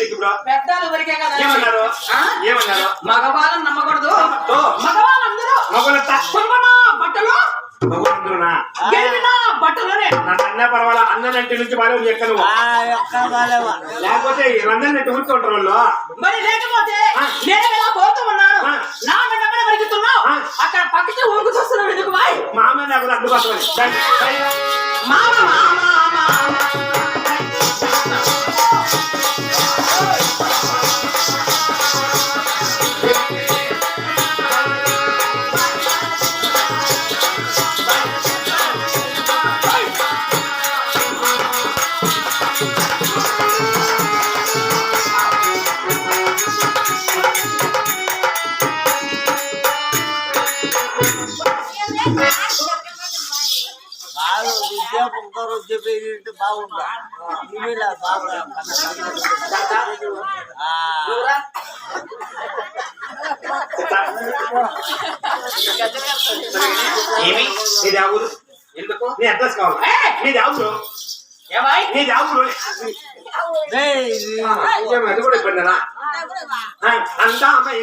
ఇప్పుడు పెద్దలు ఊరికే కదా ఏమన్నారు ఏమన్నారు మగవాళ్ళని నమ్మకూడదు ఓ మగవాళ్ళందరూ మగవాళ్ళంతా కొనుగొన్న బట్టలు మగవాళ్ళందరూనా గెలిపిన బట్టలోనే నన్ను అన్నా పర్వాలా అన్ననంటి నుంచి బాగా ఎక్క నువ్వు లేకపోతే రందరినట్టు ఊరుకుంటారు వాళ్ళు మరి లేకపోతే నేను ఇలా పోతూ ఉన్నాను నా వెంటనే పరిగెత్తున్నావు అక్కడ పక్కకి ఊరుకు చూస్తున్నావు ఎందుకు బాయ్ మామ నాకు అందుకోసమని మామ మామ మామ బాగుందా ఏమి నీది ఆ ఊరు ఎందుకు నీ అడ్రస్ కావాలి నీది ఆ ఊరు ఏమాయ్ నీది ఆ ఊరు అది కూడా ఇబ్బందినా అంతా అమ్మాయి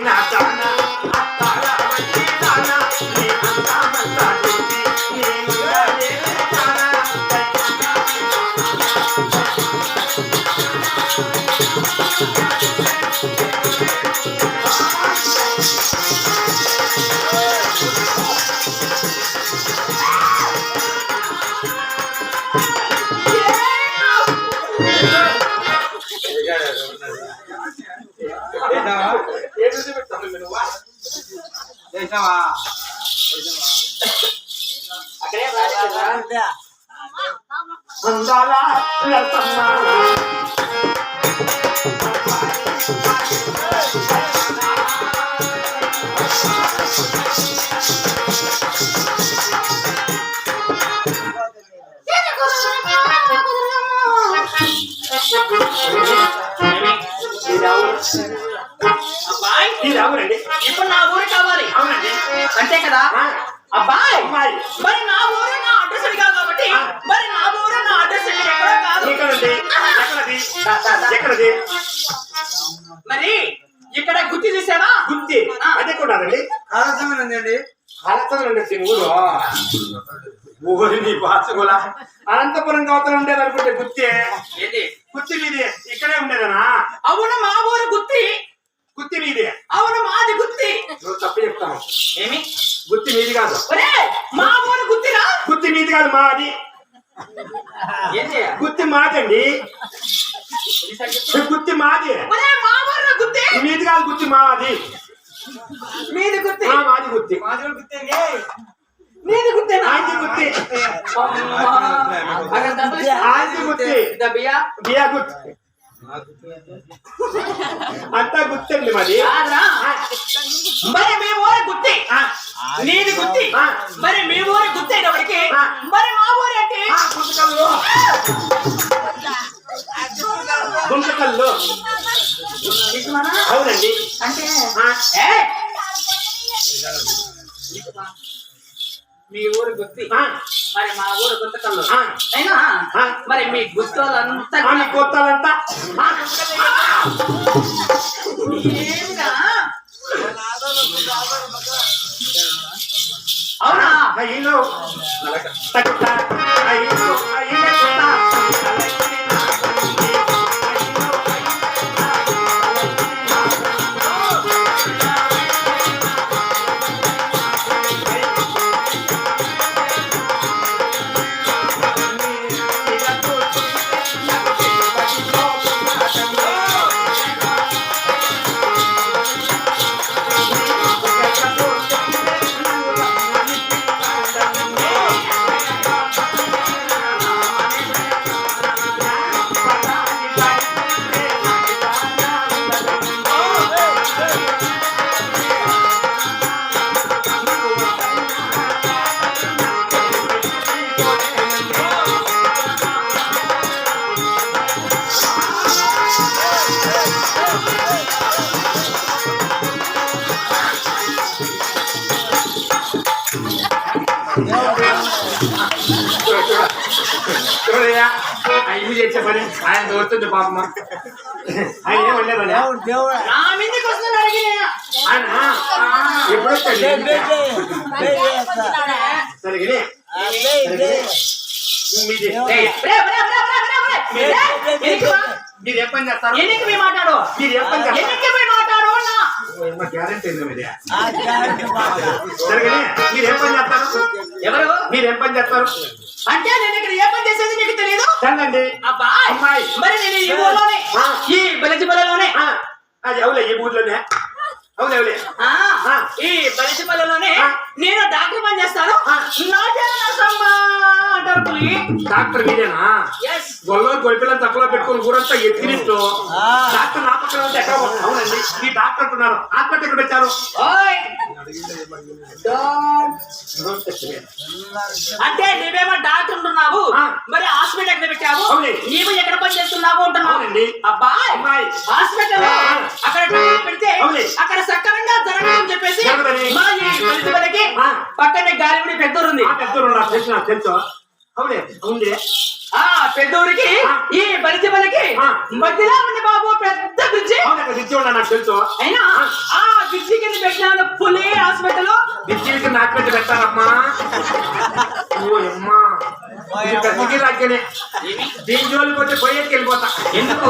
ఇప్పుడు నా ఊరు కావాలి అవునండి అంతే కదా అబ్బాయి మరి నా ఊరు నా అడ్రస్ కాదు కాబట్టి మరి నా ఊరు నా అడ్రస్ ఎక్కడో కాదు ఎక్కడది మరి ఇక్కడ గుత్తి చూసావా గుత్తి అదే కూడా అండి ఆలోచనండి అనంతపురం ఊరు ఊరి నీ భాష కూడా అనంతపురం గౌతలు ఉండేది అనుకుంటే గుత్తి ఏంటి గుత్తి మీది ఇక్కడే ఉండేదనా అవును మా ఊరు గుత్తి గుత్తి మీది అవును మాది గుత్తి నువ్వు తప్పు చెప్తాను ఏమి గుత్తి మీది కాదు మా ఊరు గుత్తిరా గుత్తి మీది కాదు మాది ఏంటి గుత్తి మాదండి గుత్తి మాది మా ఊరు గుత్తి మీది కాదు గుత్తి మాది మీది గుత్తి మాది గుత్తి మీది గుత్తి ఆంటీ గుత్తి ఆంటీ గుత్తి బియా బియా గుత్తి అంతా గుర్తండి మరి మరి మీ ఊరు గుత్తి నీది గుత్తి మరి మీ ఊరు గుత్తి అయినప్పటికీ మరి మా ఊరు అంటే గుంటకల్లు అవునండి అంటే మీ ఊరు గుత్తి మరి మా ఊరు గుంతకల్లు అయినా మరి మీ గుత్తోలంతా కొత్తాలంతా అవునా ఇల్లు ఎక్కువ చేసే పని ఆయన దొరుకుతుంది పాపమ్మ. ఆయన ఏమనలేదని నా మీదకి వస్తున్నాడు అడిగిన ఆయన ఎప్పుడు సరిగ్గా మీరు ఏ పని చేస్తారు? ఎన్నికి పోయి మాట్లాడు మీరు ఏ పని చేస్తారు? ఎన్నికి పోయి మాట్లాడు అన్నా గ్యారెంటీ సరిగ్గా మీరు ఏ పని చేస్తారు? ఎవరు మీరు ఏం పని చేస్తారు? అంటే నేను ఇక్కడ ఏ పని చేసేది నీకు తెలియదు చందండి అబ్బాయి అమ్మాయి. మరి నేను ఈ ఊర్లోనే ఆ. ఈ బలిజిపల్లెలోనే అది అవులే ఈ ఊర్లోనే అవులే అవులే ఈ బలిజిపల్లెలోనే ఆ. నేను డాక్టర్ పని చేస్తాను ఆ. నా పేరు నరసమ్మ అంటారు పులి. డాక్టర్ మీరేనా? Yes. గొల్లో గొలిపిల్లని తక్కువ పెట్టుకుని ఊరంతా ఎత్తిరిస్తూ డాక్టర్ నా పక్కన ఉంటే ఎక్కడ పోతారు? అవునండి ఈ డాక్టర్ అంటున్నారు హాస్పిటల్ ఎక్కడ పెట్టారు? ఓయ్ అంటే నువ్వేమో డాక్టర్ ఉంటున్నావు ఆ. మరి హాస్పిటల్ ఎక్కడ పెట్టావు అవునే. నీవు ఎక్కడ పని చేస్తున్నావు అంటున్నావు అవునండి. అబ్బాయి అమ్మాయి. హాస్పిటల్ ఆ. అక్కడ డాక్టర్ పెడితే అవునే. అక్కడ సక్రమంగా జరగదని చెప్పేసి జరగదని. మన ఈ బలిజిపల్లెకి ఆ. పక్కనే గాలిబడి పెద్దూరుంది ఆ పెద్దోరు ఉన్నారు తెలుసు నాకు తెలుసు అవునే ఉంది ఆ పెద్దూరికి ఆ. ఈ బలిజిపల్లెకి ఆ. మధ్యలో ఉంది బాబు పెద్ద బ్రిడ్జి అవును అక్కడ తెచ్చి ఉన్నా నాకు తెలుసు అయినా ఆ బ్రిడ్జి కింద పెట్టిన పులి హాస్పిటల్ బిజీకి నాకు పెట్టి పెట్టారమ్మా ఓ అమ్మా పెద్దకి రాజ్యనే దీని జోలికి వచ్చి పోయేకి వెళ్ళిపోతా ఎందుకు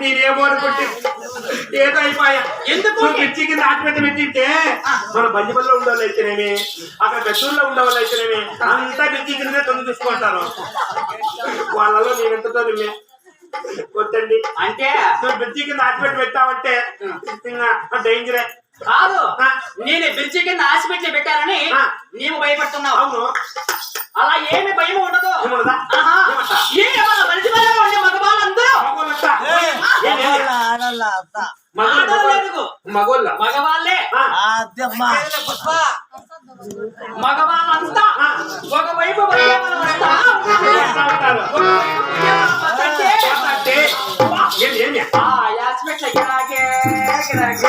నేనేమో అనుకుంటే ఏదో అయిపోయా ఎందుకు? పిచ్చి కింద ఆటపెట్టి పెట్టింటే మన బంజిపల్లిలో ఉండేవాళ్ళు అయితేనేమి అక్కడ పెద్దూరులో ఉండేవాళ్ళు అయితేనేమి అంతా పిచ్చి కింద తొంగి చూసుకుంటారు వాళ్ళలో నేను ఎంతతో నిమ్మే వద్దండి అంటే నువ్వు బ్రిడ్జి కింద ఆటపెట్టి పెట్టావంటే ఇంకా డేంజరే కాదు ఆ. నేను బ్రిడ్జి కింద హాస్పిటల్ పెట్టారని ఆ. నీవు భయపడుతున్నావు అవును అలా ఏమి భయం ఉండదు ఏముండదా? ఆహా. ఏమంటా? మన బలిజిపల్లెలో ఉండే మగవాళ్ళందరూ మగోళ్ళంతా. ఏంటి? ఆడవాళ్ళు ఎందుకు? మగోళ్ళ మగవాళ్ళే మగవాళ్ళంతా ఒకవైపు వచ్చేవాళ్ళంతా ఉంటారు. ఒకవైపు వచ్చేవాళ్ళంతా ఏంటి ఏంటి ఆ హాస్పిటల్ గిరాకే గిరాకే